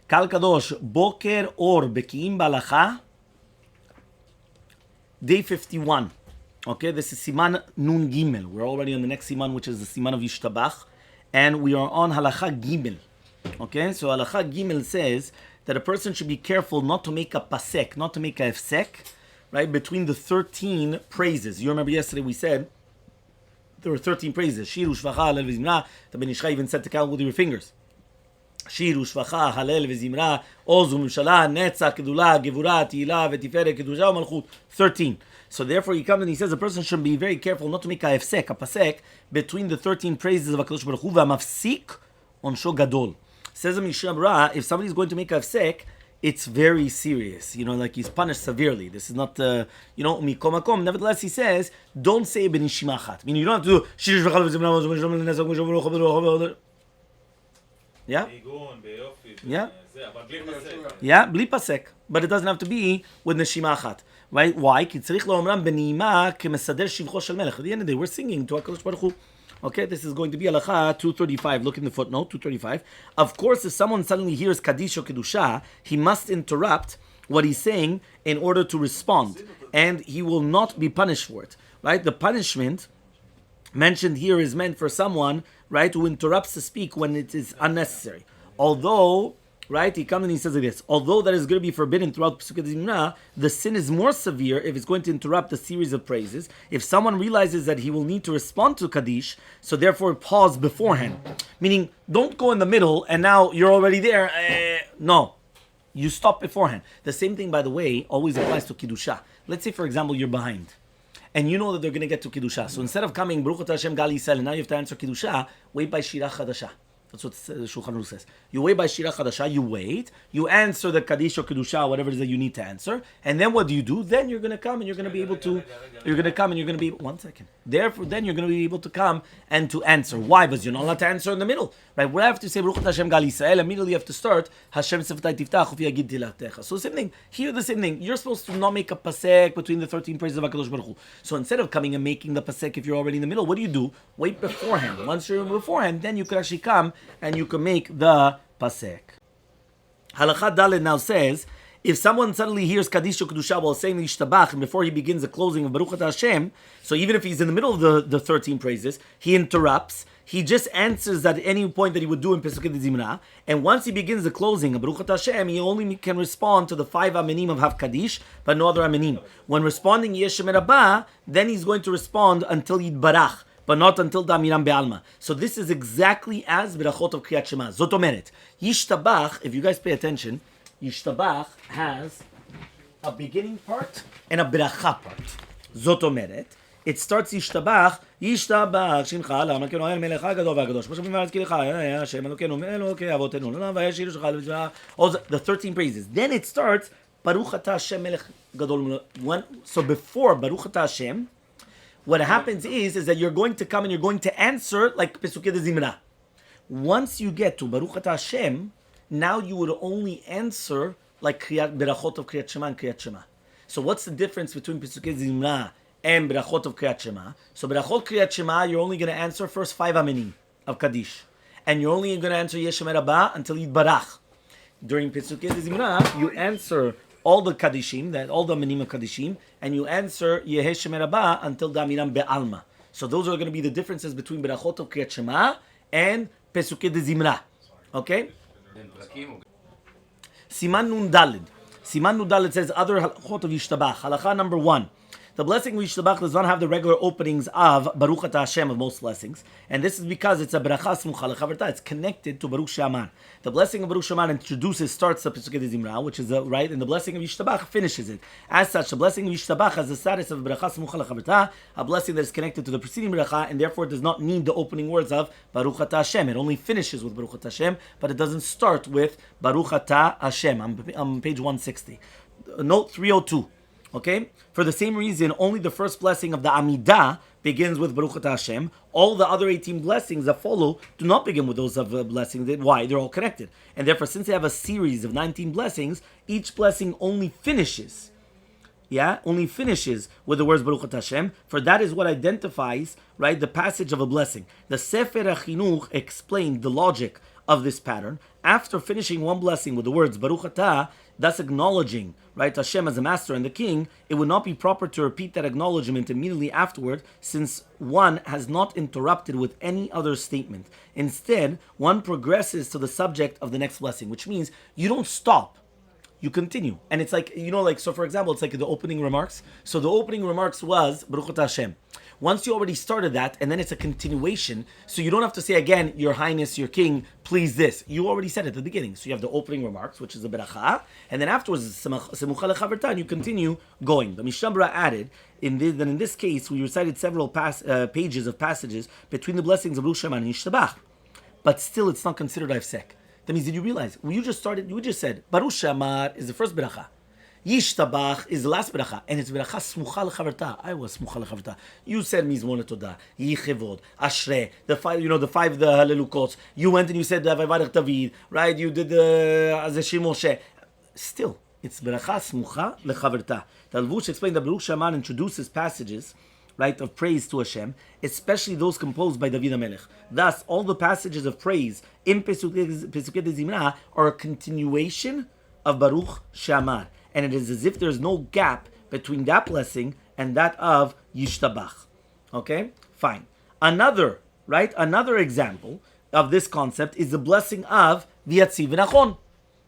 Kal Kadosh, Boker Or, Bekiim Bahalacha, day 51. Okay, this is Siman Nun Gimel. We're already on the next Siman, which is the Siman of Yishtabah, and we are on Halacha Gimel. Okay, so Halacha Gimel says that a person should be careful not to make a pasek, not to make a hefsek, right, between the 13 praises. You remember yesterday we said there were 13 praises. Shir u'shvacha halel v'zimra. The Ben Ish Chai even said to count with your fingers. Shir u'shvacha halel v'zimra. Oz u'mimshala, netzach, kedula, gevura, tihila, v'tiferet, kedusha, u'malchut. 13. So therefore he comes and he says a person should be very careful not to make a hefsek, a pasek, between the 13 praises of HaKadosh Baruch Hu, v'amafsik onsho gadol. Says the Yishtabah, if somebody's going to make a hefsek, it's very serious. You know, like he's punished severely. This is not, mikom makom. Nevertheless, he says, don't say b'nishima achat. Meaning, you don't have to do shir v'chal v'zimra. Yeah? Yeah? Yeah, bli pasek. But it doesn't have to be with neshima achat. Right? Why? Ki tzarich la'omram b'ni'ima kemesader shivcho shel melech. At the end of the day, we're singing to HaKadosh Baruch Hu. Okay, this is going to be Halacha 235. Look in the footnote, 235. Of course, if someone suddenly hears Kaddish or Kedusha, he must interrupt what he's saying in order to respond. And he will not be punished for it. Right? The punishment mentioned here is meant for someone, right, who interrupts to speak when it is unnecessary. Although, right, he comes and he says like this, although that is going to be forbidden throughout Pesukei Zimra, the sin is more severe if it's going to interrupt a series of praises. If someone realizes that he will need to respond to Kaddish, so therefore pause beforehand. Meaning, don't go in the middle and now you're already there. No. You stop beforehand. The same thing, by the way, always applies to Kiddusha. Let's say, for example, you're behind. And you know that they're going to get to Kiddusha. So instead of coming, Baruch Atah Hashem Gal Yisrael, and now you have to answer Kiddusha, wait by Shirah Chadasha. That's what Shulchan Aruch says. You wait by Shirah Chadasha, you wait, you answer the Kaddish or Kedusha, whatever it is that you need to answer, and then what do? Then you're going to come and you're going to be able to, one second. Therefore, then you're going to be able to come and to answer. Why? Because you're not allowed to answer in the middle. Right? We have to say, Baruch Hashem Gal Yisrael, immediately you have to start, Hashem Sefetai Tiftach Ufi Yagid Tilatecha. So same thing, here the same thing. You're supposed to not make a pasek between the 13 praises of HaKadosh Baruch Hu. So instead of coming and making the pasek if you're already in the middle, what do? Wait beforehand. Once you're beforehand, then you can actually come and you can make the pasek. Halacha Daled now says, if someone suddenly hears Kaddish or Kedusha while saying the Yishtabah and before he begins the closing of Baruch Atah Hashem, so even if he's in the middle of the 13 praises, he interrupts. He just answers at any point that he would do in Pesukei Zimra, and once he begins the closing of Baruch Atah Hashem, he only can respond to the 5 Amenim of Hav Kaddish, but no other Amenim. When responding Yeshem Rabba, then he's going to respond until Yitbarach, but not until Damiram Be'alma. So this is exactly as Berachot of Kriyat Shema. Zot omeret, Yishtabah, if you guys pay attention, Yishtabah has a beginning part and a Beracha part. Zot omeret, it starts Yishtabah, Shimcha Lam, Elmaleh Gadol v'Kadosh, Moshe V'Marat Kilecha, Hashem Elokeinu, Elokei Avotenu, V'Yashir Shechal, all the 13 praises. Then it starts Baruch Atah Hashem Melech Gadol. So before Baruch Atah Hashem, what happens is that you're going to come and you're going to answer like Pesukei Zimra. Once you get to Baruch Atah Hashem, now you would only answer like Berachot of Kriyat Shema and Kriyat Shema. So what's the difference between Pesukei Zimra and Berachot of Kriyat Shema? So Berachot Kriyat Shema, you're only going to answer first 5 Amenim of Kaddish. And you're only going to answer Yeshem Rabbah until Yitbarach. During Pesukei Zimra, you answer all the Kaddishim, all the Amenim of Kaddishim, and you answer Yeshem Rabbah until Damiram Be'alma. So those are going to be the differences between Berachot of Kriyat Shema and Pesukei Zimra. Okay? Siman Nun Daled. Siman Nun Daled says other halachot of Yishtabah. Halacha number 1. The blessing of Yishtabah does not have the regular openings of Baruch Atah Hashem of most blessings, and this is because it's a bracha smucha lechaverta. It's connected to Baruch She'aman. The blessing of Baruch She'aman starts the Pesukei Zimra, which is right, and the blessing of Yishtabah finishes it. As such, the blessing of Yishtabah has the status of bracha smucha lechaverta, a blessing that is connected to the preceding bracha, and therefore it does not need the opening words of Baruch Atah Hashem. It only finishes with Baruch Atah Hashem, but it doesn't start with Baruch Atah Hashem. On page 160. Note 302. Okay? For the same reason, only the first blessing of the Amidah begins with Baruch Atah Hashem. All the other 18 blessings that follow do not begin with those of blessings. Why? They're all connected. And therefore, since they have a series of 19 blessings, each blessing only finishes. Only finishes with the words Baruch Atah Hashem, for that is what identifies, right, the passage of a blessing. The Sefer HaChinuch explained the logic of this pattern, after finishing one blessing with the words Baruch Atah, thus acknowledging, right, Hashem as the master and the king, it would not be proper to repeat that acknowledgement immediately afterward, since one has not interrupted with any other statement. Instead, one progresses to the subject of the next blessing, which means you don't stop. You continue. And it's like, so for example, it's like the opening remarks. So the opening remarks was Baruch Atah Hashem. Once you already started that, and then it's a continuation, so you don't have to say again, Your Highness, Your King, please this. You already said it at the beginning. So you have the opening remarks, which is the beracha, and then afterwards, Semucha lechaverta, and you continue going. The Yishtabah added, in this case, we recited several pages of passages between the blessings of Baruch Sheman and Yishtabah. But still, it's not considered Ifsek. That means, did you realize, you just said, Baruch Sheman is the first beracha. Yishtabah is the last beracha, and it's beracha smucha lechaverta. I was smucha lechaverta. You said mizmor toda, yichevod, ashrei, the five halelukot. You went and you said vayvarech David, right? You did the azeshim Moshe. Still, it's beracha smucha lechaverta. The Alvush explained that Baruch Sheman introduces passages, right, of praise to Hashem, especially those composed by David HaMelech. Thus, all the passages of praise in Pesukei de Zimra are a continuation of Baruch Sheman. And it is as if there's no gap between that blessing and that of Yishtabah. Okay? Fine. Another example of this concept is the blessing of V'yatziv v'nachon.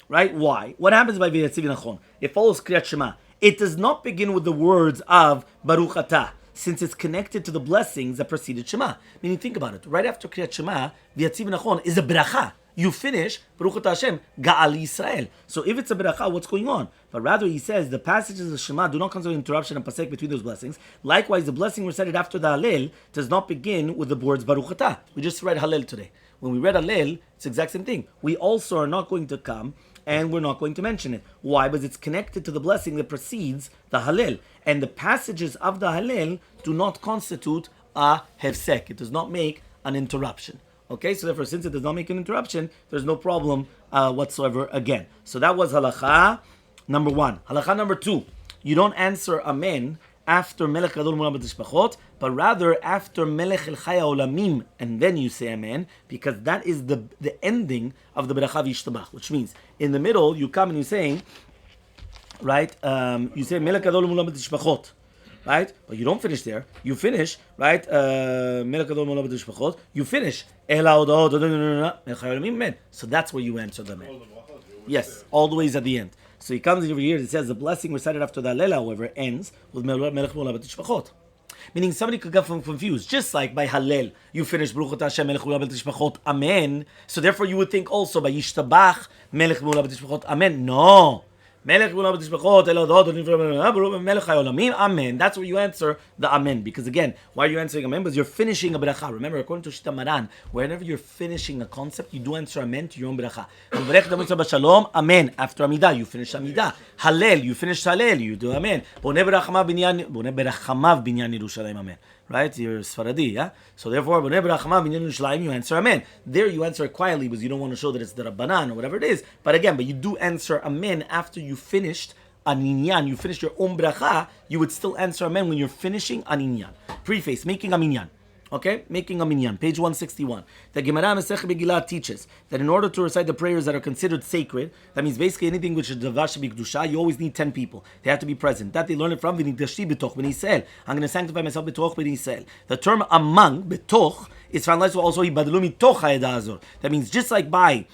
Right? Why? What happens by V'yatziv v'nachon? It follows Kriyat Shema. It does not begin with the words of Baruch Atah, since it's connected to the blessings that preceded Shema. Meaning, think about it. Right after Kriyat Shema, V'yatziv v'nachon is a bracha. You finish, Baruch Atah Hashem, Ga'al Yisrael. So if it's a beracha, what's going on? But rather, he says, the passages of Shema do not consider interruption and pasek between those blessings. Likewise, the blessing recited after the Hallel does not begin with the words Baruch Atah. We just read Hallel today. When we read Hallel, it's the exact same thing. We also are not going to come and we're not going to mention it. Why? Because it's connected to the blessing that precedes the Hallel. And the passages of the Hallel do not constitute a hefsek. It does not make an interruption. Okay, so therefore, since it does not make an interruption, there's no problem whatsoever again. So that was halacha number 1. Halacha number 2, you don't answer amen after melech gadol mulam b'tishbachot, but rather after melech el chaya olamim, and then you say amen, because that is the ending of the beracha v'yishtabach, which means in the middle, you come and you say, right, you say melech gadol mulam b'tishbachot. Right? But you don't finish there. You finish, right? You finish. So that's where you answer the man. Yes, all the ways at the end. So he comes over here, it says the blessing recited after the Hallel, however, ends with Melech Mola B'Tishbachot. Meaning somebody could get confused. Just like by Hallel, you finish Baruch Atah Hashem Melech Mola B'Tishbachot, Amen. So therefore you would think also by Yishtabah, Melech Mola B'Tishbachot, Amen. No. Melech Amen. That's where you answer the Amen. Because again, why are you answering Amen? Because you're finishing a beracha. Remember, according to Shita Maran, whenever you're finishing a concept, you do answer Amen to your own beracha. Shalom, Amen. After Amidah, you finish Amidah. Hallel, you finish Hallel, you do Amen. Amen. Right? You're Sfaradi, yeah? So therefore, you answer Amen. There you answer it quietly because you don't want to show that it's the Rabbanan or whatever it is. But you do answer Amen after you finished an Minyan. You finished your own bracha, you would still answer Amen when you're finishing an Minyan. Preface, making a Minyan. Okay? Making a Minyan, page 161. The Gemara Masechet Megillah teaches that in order to recite the prayers that are considered sacred, that means basically anything which is Davash B'Kedusha, you always need 10 people. They have to be present. That they learn it from V'nigdashi B'toch B'nei Yisrael. I'm going to sanctify myself B'toch B'nei Yisrael. The term among, B'toch, is translated also Yibadlu Mitoch HaEdah Azor. That means just like by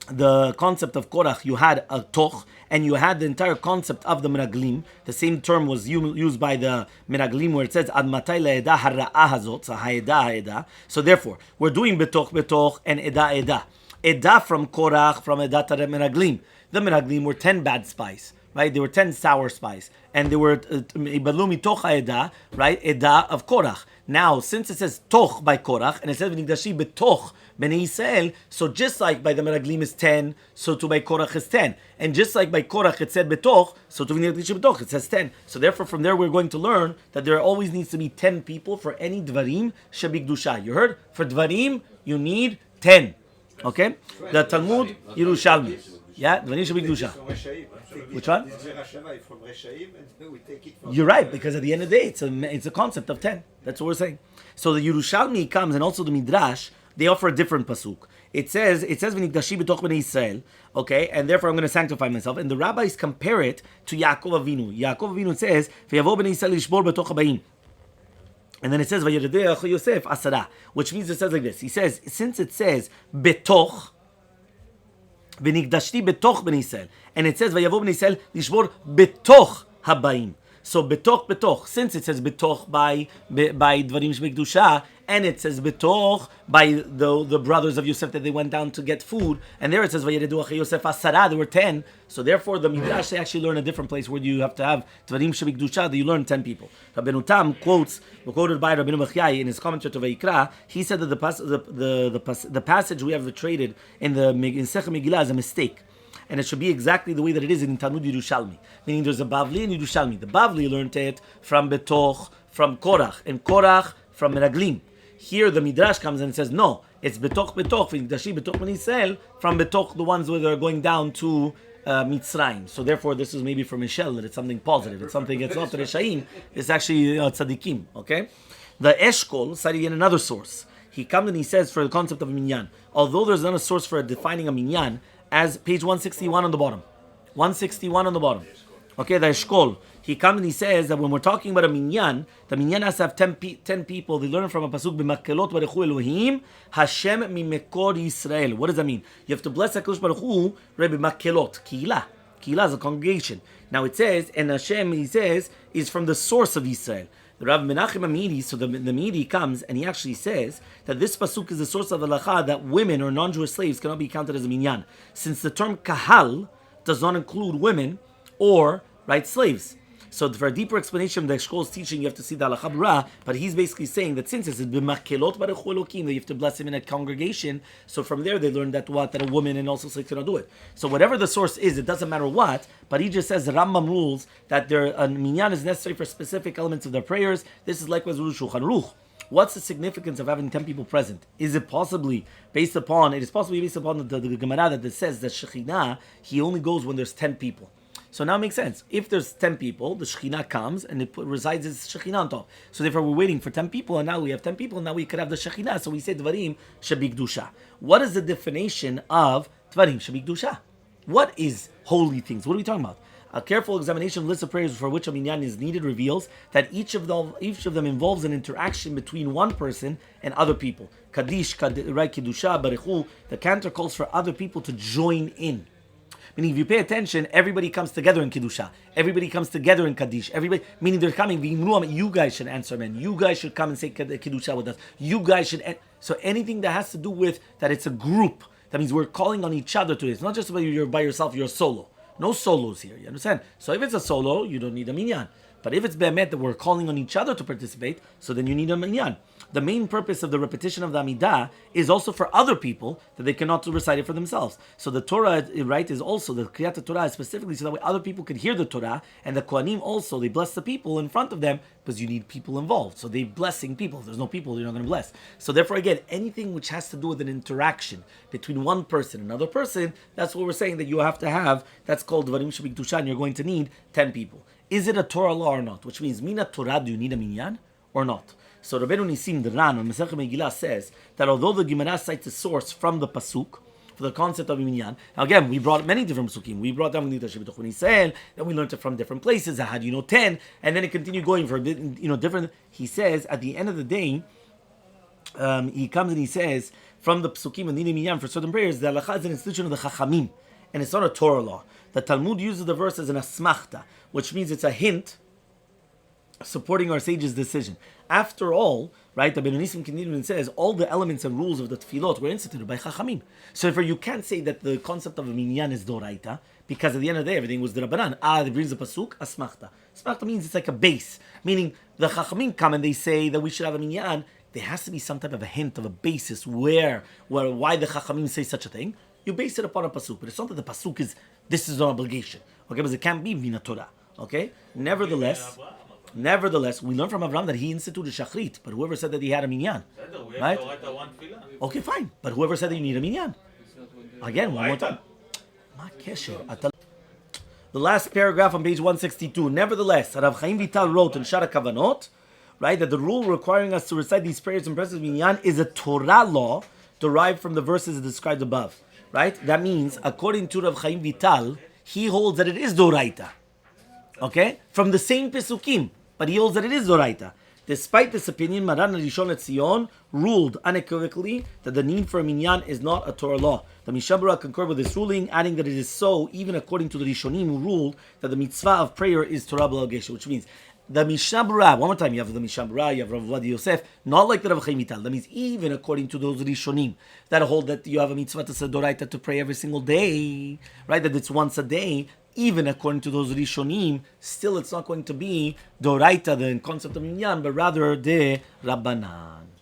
the concept of Korach, you had a toch, and you had the entire concept of the Meraglim. The same term was used by the Meraglim where it says Ad Matai La'edah Hara'ah Hazot, so Ha'edah. So therefore, we're doing Betoch and Edah. Edah from Korach, from Edah to the Meraglim. The Meraglim were 10 bad spies. Right, there were 10 sour spies, and they were Ibalumi Toch Edah, right, Edah of Korach. Now, since it says Toch by Korach, and it says V'nigdashi B'toch B'nei Yisrael, so just like by the Meraglim is 10, so to by Korach is 10. And just like by Korach it said B'toch, so to V'nigdashi B'toch it says 10. So therefore from there we're going to learn that there always needs to be 10 people for any Dvarim Shebikdusha. You heard? For Dvarim, you need 10. Okay? The Talmud Yerushalmi. Yeah? Dvarim Shebikdusha. Which one? You're right, because at the end of the day, it's a concept of 10. That's what we're saying. So the Yerushalmi comes, and also the Midrash, they offer a different pasuk. it says v'nikdashi b'toch bnei Yisrael, okay, and therefore I'm going to sanctify myself. And the rabbis compare it to Yaakov Avinu. Yaakov Avinu says v'yavo bnei Yisrael lishbor b'toch habayim. And then it says v'yeredei Yosef asara, which means it says like this. He says, since it says betoch v'nikdashti betoch bnei Yisrael, and it says v'yavo bnei Yisrael lishbor betoch habayim. So betoch, since it says betoch by dvarim shebekdusha, and it says betoch by the brothers of Yosef that they went down to get food, and there it says vayeredu achei Yosef asara, there were 10. So therefore the midrash they actually learn a different place where you have to have dvarim shebekdusha that you learn 10 people. Rabbeinu Tam quoted by Rabbeinu Bechiyai in his commentary to Vayikra. He said that the passage we have traded in Sechem Megillah is a mistake. And it should be exactly the way that it is in Talmud Yerushalmi. Meaning there's a Bavli and Yerushalmi. The Bavli learned it from Betoch, from Korach, and Korach from Meraglim. Here the Midrash comes and it says, no, it's Betoch, V'nikdashi Betoch Bnei Yisrael, from Betoch, the ones where they're going down to Mitzrayim. So therefore this is maybe for Michelle, that it's something positive. It's something that's not Reshaim, it's actually Tzadikim, okay? The Eshkol cited in another source. He comes and he says for the concept of a Minyan, although there's not a source for defining a Minyan, as page 161 on the bottom. 161 on the bottom. Okay, the Eshkol. He comes and he says that when we're talking about a minyan, the minyan has to have 10 people. They learn from a pasuk, b'makelot baruchu Elohim, Hashem mimekor Yisrael. What does that mean? You have to bless HaKadosh Baruch Hu, Rabbi Makelot, Kihila. Kihila is a congregation. Now it says, and Hashem, he says, is from the source of Yisrael. The Rav Menachem Amidi, so the Midi comes and he actually says that this pasuk is the source of halacha that women or non-Jewish slaves cannot be counted as a minyan, since the term kahal does not include women or slaves. So for a deeper explanation of the Eshkol's teaching, you have to see the halacha b'ra, but he's basically saying that since it's b'makelot baruchu Elokim, that you have to bless him in a congregation, so from there they learned that a woman and also slaves cannot do it. So whatever the source is, it doesn't matter what, but he just says the Rambam rules that a minyan is necessary for specific elements of their prayers. This is likewise Shulchan Aruch. What's the significance of having 10 people present? Is it possibly based upon the Gemara that says that Shekhinah, he only goes when there's 10 people. So now it makes sense. If there's 10 people, the Shekhinah comes and it resides as Shekhinah on top. So therefore we're waiting for 10 people, and now we have 10 people, and now we could have the Shekhinah. So we say Dvarim Shebikdusha. What is the definition of Dvarim Shebikdusha? What is holy things? What are we talking about? A careful examination of list of prayers for which a minyan is needed reveals that each of them involves an interaction between one person and other people. Kaddish, Kiddusha, Barechu. The cantor calls for other people to join in. Meaning, if you pay attention, everybody comes together in Kiddusha. Everybody comes together in Kaddish. Meaning they're coming, you guys should answer, man. You guys should come and say Kiddusha with us. You guys should... So anything that has to do with that it's a group, that means we're calling on each other to it. It's not just about you're by yourself, you're a solo. No solos here, you understand? So if it's a solo, you don't need a minyan. But if it's be'emet that we're calling on each other to participate, so then you need a minyan. The main purpose of the repetition of the Amidah is also for other people, that they cannot recite it for themselves. So the Torah, right, is also, the Kriyat Torah is specifically so that way other people can hear the Torah, and the Kohanim also, they bless the people in front of them, because you need people involved. So they're blessing people. If there's no people, you're not going to bless. So therefore, again, anything which has to do with an interaction between one person and another person, that's what we're saying that you have to have. That's called Dvarim Shebikdusha, and you're going to need 10 people. Is it a Torah law or not? Which means, Mina Torah, do you need a minyan or not? So Rabbeinu Nisim, the Ran, on Masechet Megillah says that although the Gemara cites a source from the pasuk for the concept of minyan, now again, we brought many different pasukim. We brought down V'nikdashi b'toch Bnei Yisrael, then we learned it from different places. How do you know 10? And then it continued going for a bit, different. He says at the end of the day, he comes and he says from the pasukim and minyan for certain prayers, the halacha is an institution of the Chachamim, and it's not a Torah law. The Talmud uses the verse as an asmachta, which means it's a hint supporting our sage's decision. After all, right, the Ben Nisim Kinidin says all the elements and rules of the tefillot were instituted by Chachamim. So therefore you can't say that the concept of a minyan is doraita, because at the end of the day everything was the Rabbanan. It brings the pasuk, asmachta. Asmachta means it's like a base, meaning the Chachamim come and they say that we should have a minyan. There has to be some type of a hint of a basis why the Chachamim say such a thing. You base it upon a pasuk, but it's not that the pasuk is, this is an obligation. Okay, because it can't be Vina Torah. Okay? Nevertheless, we learn from Avraham that he instituted Shachrit, but whoever said that he had a minyan, right? Okay, fine. But whoever said that you need a minyan? Again, one more time. The last paragraph on page 162. Nevertheless, Rav Chaim Vital wrote in Shara Kavanot, right, that the rule requiring us to recite these prayers in presence of minyan is a Torah law, derived from the verses described above, right? That means, according to Rav Chaim Vital, he holds that it is Doraita. Okay? From the same Pesukim, but he holds that it is Doraita. Despite this opinion, Maran Rishon LeZion ruled unequivocally that the need for a Minyan is not a Torah law. The Mishabura concurred with this ruling, adding that it is so even according to the Rishonim who ruled that the mitzvah of prayer is Torah B'la Geshe, which means the Mishabura, one more time, you have the Mishabura, you have Rav Vadi Yosef, not like the Rav Chaim Vital. That means even according to those Rishonim that hold that you have a mitzvah to say Doraita to pray every single day, right? That it's once a day. Even according to those Rishonim, still it's not going to be Doraita, the concept of Minyan, but rather the Rabbanan.